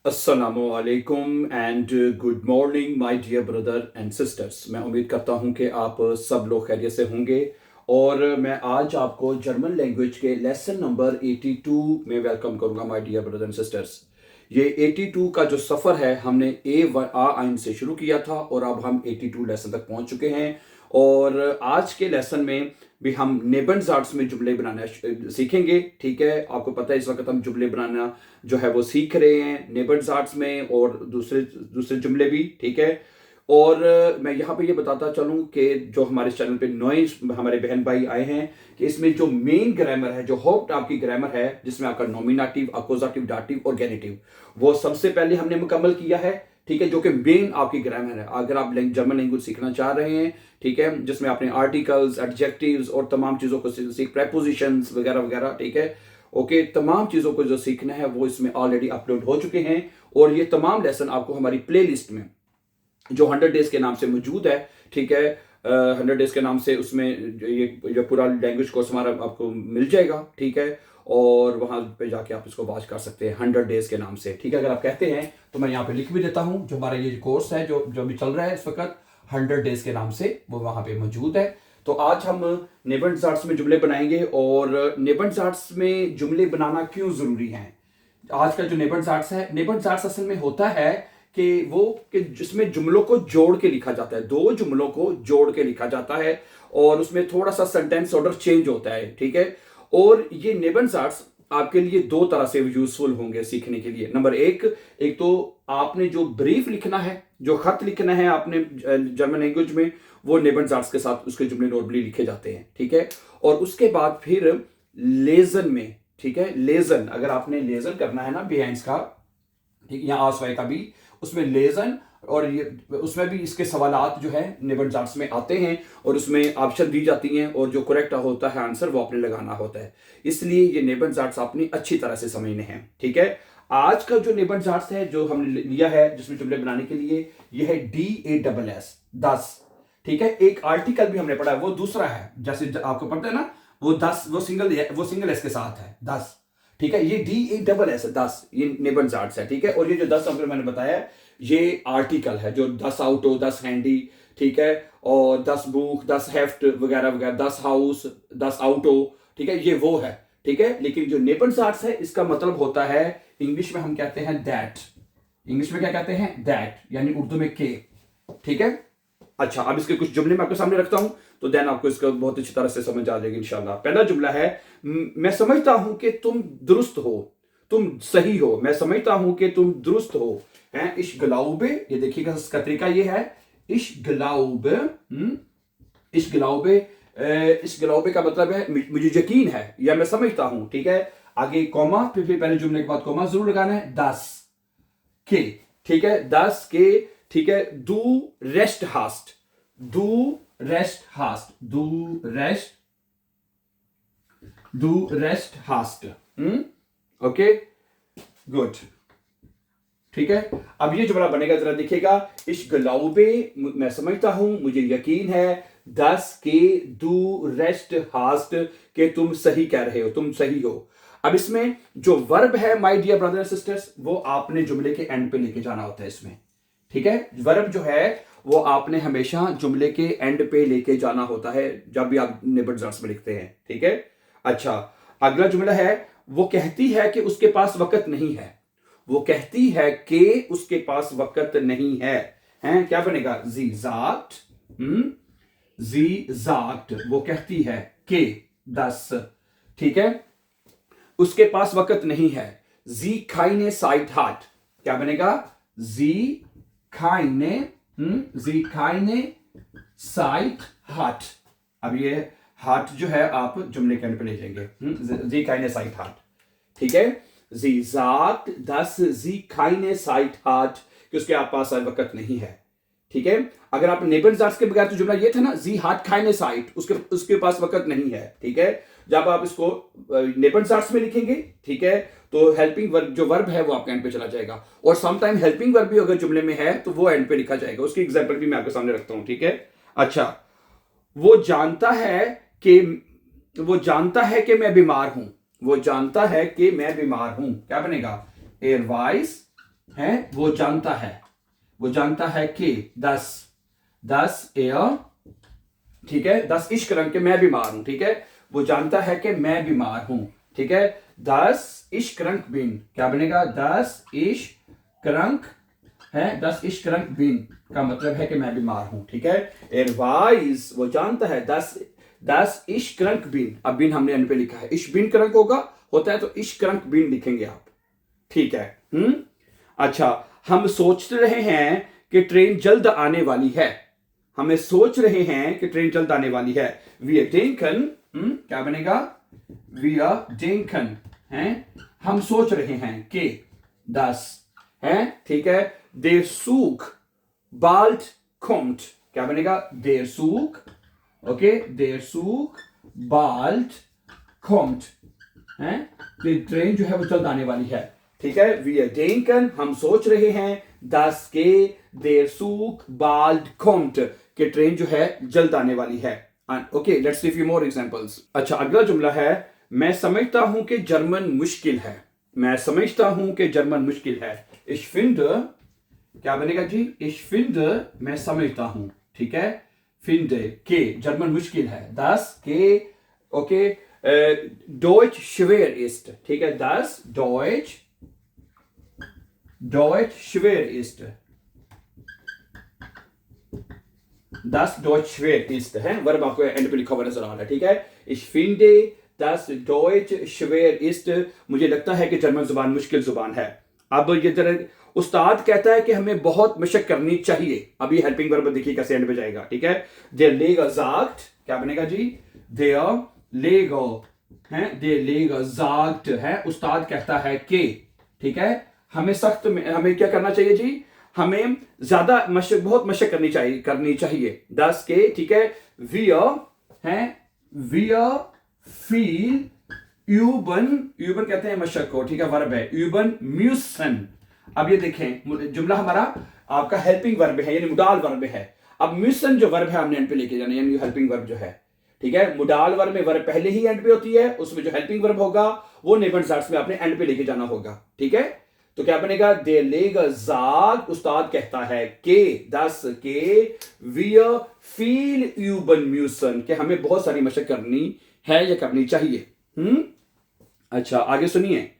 अस्सलामुअलैकुम and good morning my dear brother and sisters. मैं उम्मीद करता हूं कि आप सब लोग खैरियत से होंगे और मैं आज आपको जर्मन लैंग्वेज के लेसन नंबर 82 में वेलकम करूंगा my dear brother and sisters. ये 82 का जो सफ़र है हमने आ आइन से शुरू किया था और अब हम 82 लेसन तक पहुंच चुके हैं। और आज के लेसन में भी हम नेबनजार्ट्स में जुमले बनाना सीखेंगे। ठीक है, आपको पता है इस वक्त हम जुमले बनाना जो है वो सीख रहे हैं नेबनजार्ट्स में और दूसरे दूसरे जुमले भी। ठीक है, और मैं यहाँ पे ये बताता चलूँ कि जो हमारे चैनल पे नए हमारे बहन भाई आए हैं कि इसमें जो मेन ग्रामर है, जो होप आपकी ग्रामर है, जिसमें आपका नॉमिनेटिव, अकोजाटिव, डाटिव और गेनेटिव, वो सबसे पहले हमने मुकम्मल किया है। ठीक है, जो कि मेन आपकी ग्रामर है अगर आप जर्मन लैंग्वेज सीखना चाह रहे हैं। ठीक है, जिसमें आपने आर्टिकल्स, एडजेक्टिव्स और तमाम चीज़ों को सीख, प्रेपोजिशंस वगैरह वगैरह। ठीक है, ओके, तमाम चीज़ों को जो सीखना है वो इसमें ऑलरेडी अपलोड हो चुके हैं और ये तमाम लेसन आपको हमारी प्लेलिस्ट में जो 100 डेज के नाम से मौजूद है। ठीक है, 100 डेज के नाम से उसमें ये पूरा लैंग्वेज कोर्स हमारा आपको मिल जाएगा। ठीक है, और वहां पे जाके आप इसको वॉच कर सकते हैं 100 डेज के नाम से। ठीक है, अगर आप कहते हैं तो मैं यहाँ पे लिख भी देता हूँ, जो हमारा ये कोर्स है जो जो भी चल रहा है इस वक्त 100 डेज के नाम से, वो वहां पे मौजूद है। तो आज हम नेबनजार्ट्स में जुमले बनाएंगे और नेबनजार्ट्स में जुमले बनाना क्यों जरूरी है। आज का जो नेबनजार्ट्स है, नेबनजार्ट्स असल में होता है कि जिसमें जुमलों को जोड़ के लिखा जाता है, दो जुमलों को जोड़ के लिखा जाता है और उसमें थोड़ा सा सेंटेंस ऑर्डर चेंज होता है। ठीक है, और ये नेबनजार्ट्स आपके लिए दो तरह से यूजफुल होंगे सीखने के लिए। नंबर एक तो आपने जो ब्रीफ लिखना है, जो खत लिखना है आपने जर्मन लैंग्वेज में, वो नेबनजार्ट्स के साथ उसके जुमले नॉर्मली लिखे जाते हैं। ठीक है, और उसके बाद फिर लेजन में, ठीक है, लेजन अगर आपने लेजन करना है ना बिहाइंड का, ठीक है, यहाँ आसवाई का भी, उसमें लेजन और ये उसमें भी इसके सवालात जो है नेबनजार्ट्स में आते हैं और उसमें ऑप्शन दी जाती हैं और जो करेक्ट होता है आंसर वो आपने लगाना होता है। इसलिए ये नेबनजार्ट्स आपने अच्छी तरह से समझने हैं। ठीक है, आज का जो नेबनजार्ट्स है जो हमने लिया है जिसमें जुमले बनाने के लिए, ये है DASS 10। ठीक है, एक आर्टिकल भी हमने पढ़ा है, वो दूसरा है, जैसे आपको पता है ना, वो 10 वो सिंगल एस के साथ है 10। ठीक है, ये DASS 10 ये नेबनजार्ट्स है। ठीक है, और ये जो 10 मैंने बताया ये आर्टिकल है, जो 10 आउटो, 10 हैंडी, ठीक है, और 10 बुक, 10 हेफ्ट वगैरह वगैरह, 10 हाउस, 10 आउटो। ठीक है, ये वो है। ठीक है, लेकिन जो नेबनजार्ट्स है इसका मतलब होता है, इंग्लिश में हम कहते हैं दैट। इंग्लिश में क्या कहते हैं? दैट, यानी उर्दू में के। ठीक है, अच्छा, अब इसके कुछ जुमले मैं आपके सामने रखता हूं तो देन आपको इसका बहुत अच्छी तरह से समझ आ जाएगी इंशाल्लाह। पहला जुमला है, मैं समझता हूं कि तुम दुरुस्त हो, तुम सही हो। मैं समझता हूं कि तुम दुरुस्त हो। हैं, इश ग्लाउबे, ये देखिएगा इसका तरीका ये है, इश ग्लाउबे। इश ग्लाउबे, इस ग्लाउबे का मतलब है मुझे यकीन है या मैं समझता हूं। ठीक है, आगे कॉमा, फिर पहले जुमले के बाद कॉमा जरूर लगाना है, 10 के। ठीक है, 10 के। ठीक है, दू रेस्ट हास्ट, दू रेस्ट हास्ट, दू रेस्ट हास्ट। Okay, good. ठीक है, अब ये जुमला बनेगा, जरा देखिएगा, इश ग्लाउबे, मैं समझता हूं, मुझे यकीन है, 10 के दू रेस्ट हास्ट, के तुम सही कह रहे हो, तुम सही हो। अब इसमें जो वर्ब है my dear brother and sisters, वो आपने जुमले के एंड पे लेके जाना होता है इसमें। ठीक है, वर्ब जो है वो आपने हमेशा जुमले के एंड पे लेके जाना होता है जब भी आप नेबनजार्ट्स में लिखते हैं। ठीक है, अच्छा, अगला जुमला है, वो कहती है कि उसके पास वक्त नहीं है। वो कहती है कि उसके पास वक्त नहीं है। हैं, क्या बनेगा? जी जाट, जी जाट, वो कहती है कि 10। ठीक है, उसके पास वक्त नहीं है, जी खाइने साइट हाट, क्या बनेगा? जी खाइने, जी खाइने साइट हाट। अब ये हाट जो है आप जुमले के अंदर पे ले जाएंगे, जी खाइने साइट हाट। ठीक है, जी sagt, dass sie keine Zeit hat, कि उसके आप पास वक्त नहीं है। ठीक है, अगर आप नेबनजार्ट्स के बगैर, तो जुमला ये था ना, जी hat keine Zeit, उसके पास वक्त नहीं है। ठीक है, जब आप इसको नेबनजार्ट्स में लिखेंगे, ठीक है, तो हेल्पिंग वर्ब जो वर्ब है वो आपके एंड पे चला जाएगा, और समटाइम हेल्पिंग वर्ब भी अगर जुमले में है तो वो एंड पे लिखा जाएगा। उसकी एग्जांपल भी मैं आपके सामने रखता हूं। ठीक है, अच्छा, वो जानता है कि मैं बीमार हूं। वो जानता है कि मैं बीमार हूं, क्या बनेगा? एयर वाइस, है वो जानता है, वो जानता है कि 10 एयर, ठीक है, 10 इश्क रंग के मैं बीमार हूं, ठीक है, वो जानता है कि मैं बीमार हूं, ठीक है। 10 इश्क रंग बिन क्या बनेगा? 10 इश्क रंग है, 10 इश्क रंग बिन का मतलब है कि मैं बीमार हूं, ठीक है। एडवाइस वो जानता है 10 इश्क रंग बिन, अब बिन हमने एंड पे लिखा है, इश्क बिन रंग होता है तो इश्क रंग बिन लिखेंगे आप, ठीक है। अच्छा, हम सोच रहे हैं कि ट्रेन जल्द आने वाली है, हमें सोच रहे हैं कि ट्रेन जल्द आने वाली है। वी डेंकन, क्या बनेगा? वी डेंकन है, हम सोच रहे हैं कि 10 है, ठीक है। देर सूख बाल्ट खोम्ट, क्या बनेगा? देर सूख, ओके, देर सूख बाल्ट खोम्ट है, ट्रेन जो है वो जल्द आने वाली है, ठीक है। वी डेंकन हम सोच रहे हैं, 10 के देर सूख बाल्ट खोम्ट कि ट्रेन जो है जल्द आने वाली है। Okay, let's see few more examples. अच्छा, अगला जुमला है, मैं समझता हूं कि जर्मन मुश्किल है, मैं समझता हूं कि जर्मन मुश्किल है। Ich finde, क्या बनेगा जी? Ich finde, मैं समझता हूं, ठीक है। finde के जर्मन मुश्किल है, 10 के, ओके, Deutsch schwer ist, ठीक है, 10 Deutsch schwer ist, 10 Deutsch schwer ist है, वर्ब आपको एंड पे लिखा हुआ नजर आ रहा है, ठीक है। Ich finde, 10 Deutsch schwer ist, मुझे लगता है कि जर्मन जुबान मुश्किल जुबान है। अब ये जरा, उस्ताद कहता है कि हमें बहुत मशक करनी चाहिए, अभी हेल्पिंग वर्ब देखिए कैसे एंड पे जाएगा, ठीक है। Der Lehrer sagt, क्या बनेगा जी? Der Lehrer है, der Lehrer sagt है, उस्ताद कहता है कि, ठीक है, हमें सख्त में हमें क्या करना चाहिए जी? हमें ज्यादा मशक, बहुत मशक करनी चाहिए 10 के, ठीक है। wir है, wir viel üben कहते हैं मशक को, ठीक है, वर्ब है, üben müssen। अब ये देखें, जुमला हमारा आपका हेल्पिंग वर्ब है, यानी मुडाल वर्ब है। अब müssen जो वर्ब है हमने एंड पे लेके जाना, यानी हेल्पिंग वर्ब जो है, ठीक है। मुडाल वर्ब में वर्ब पहले ही एंड पे होती है, उसमें जो हेल्पिंग वर्ब होगा वो नेबनजार्ट्स में आपने एंड पे लेके जाना होगा, ठीक है। तो क्या बनेगा? Der Lehrer sagt, उस्ताद कहता है कि 10 के wir viel üben müssen, कि हमें बहुत सारी मशक करनी है या करनी चाहिए। अच्छा, आगे सुनिए,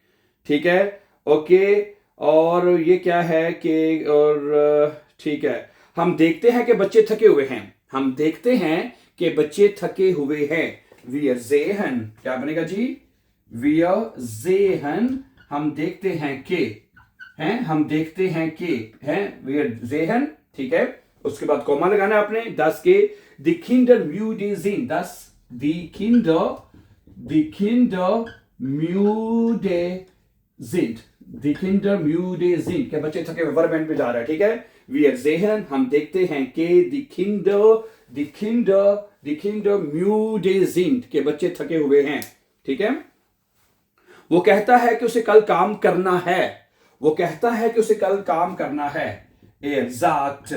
ठीक है, ओके। और ये क्या है कि, और ठीक है, हम देखते हैं कि बच्चे थके हुए हैं, हम देखते हैं कि बच्चे थके हुए हैं। Wir sehen, क्या बनेगा जी? Wir sehen, हम देखते हैं कि, हैं, हम देखते हैं कि, हैं, wir sehen, ठीक है। उसके बाद कॉमा लगाना है आपने, 10 के die Kinder müde sind, 10 die Kinder müde sind, die Kinder müde sind, क्या बच्चे थके हुए, वर्ब एंड पे जा रहा है, ठीक है। Wir sehen, हम देखते हैं कि die Kinder müde sind, के बच्चे थके हुए हैं, ठीक है। वो कहता है कि उसे कल काम करना है, वो कहता है कि उसे कल काम करना है। Er sagt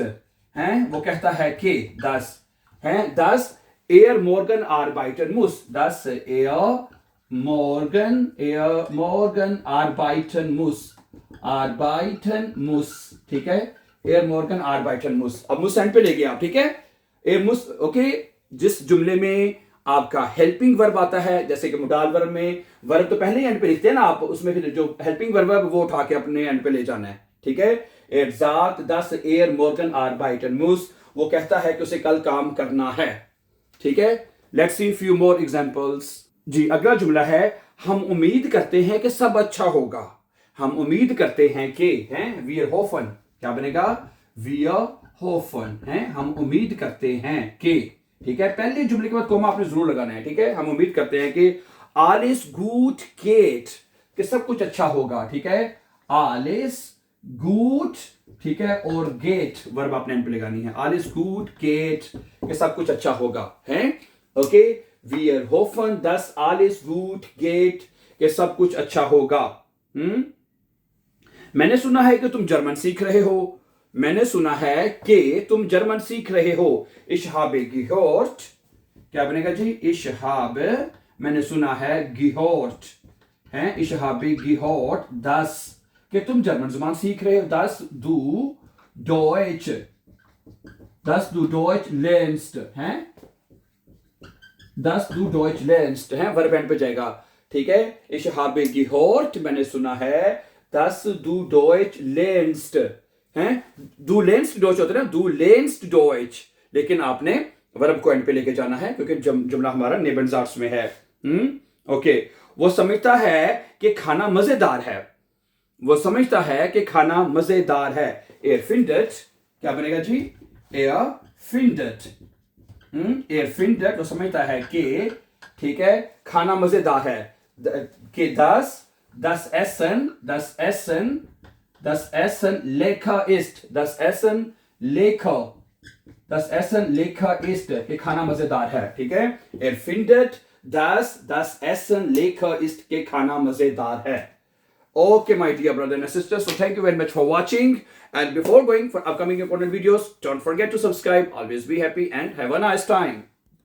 है, वो कहता है कि 10 है, 10 er morgen arbeiten muss, 10 er morgen arbeiten muss, ठीक है। er morgen arbeiten muss, अब muss एंड पे ले गया आप, ठीक है। er muss, okay. जिस जुमले में आपका हेल्पिंग वर्ब आता है, जैसे कि मुडाल वर्ब में वर्ब तो पहले ही एंड पे लिखते हैं ना आप, उसमें फिर जो हेल्पिंग वर्ब है वो उठा के अपने एंड पे ले जाना है, ठीक है। Er sagt, dass er morgen arbeiten muss, वो कहता है कि उसे कल काम करना है, ठीक है। Let's see few more examples. जी, अगला जुमला है, हम उम्मीद करते हैं कि सब अच्छा होगा, हम उम्मीद करते हैं कि, हैं, wir hoffen, क्या बनेगा? wir hoffen है, हम उम्मीद करते हैं कि, ठीक है। पहले जुमले के बाद कोमा आपने जरूर लगाना है, ठीक है। हम उम्मीद करते हैं कि alles gut geht, कि सब कुछ अच्छा होगा, ठीक है। alles gut, ठीक है, और गेट वर्ब आपने एंड पे लगानी है, alles gut geht, कि सब कुछ अच्छा होगा, हैं, okay. wir hoffen, dass alles gut geht, कि सब कुछ अच्छा होगा। मैंने सुना है कि तुम जर्मन सीख रहे हो, मैंने सुना है कि तुम जर्मन सीख रहे हो। Ich habe gehört, क्या बनेगा जी? Ich habe, मैंने सुना है, gehört है, ich habe gehört, dass कि तुम जर्मन जुबान सीख रहे हो, dass du Deutsch lernst, हैं, dass du Deutsch lernst, हैं, वर्ब एंड पे जाएगा, ठीक है। Ich habe gehört, मैंने सुना है, dass du Deutsch lernst, हैं, du lernst Deutsch होता है ना, du lernst Deutsch, लेकिन आपने वर्ब को एंड पे लेके जाना है क्योंकि जुमला हमारा नेबनजार्स में है। ओके, वो समझता है कि खाना मजेदार है, वो समझता है कि खाना मजेदार है। Er findet, क्या बनेगा जी, er findet, er findet, वो समझता है कि, ठीक है, खाना मजेदार है, कि das Essen lecker ist, das Essen lecker ist, कि खाना मजेदार है, ठीक है। Er findet, dass das Essen lecker ist, कि खाना मजेदार है। Okay, my dear brothers and sisters, so thank you very much for watching. And before going for upcoming important videos, don't forget to subscribe. Always be happy and have a nice time.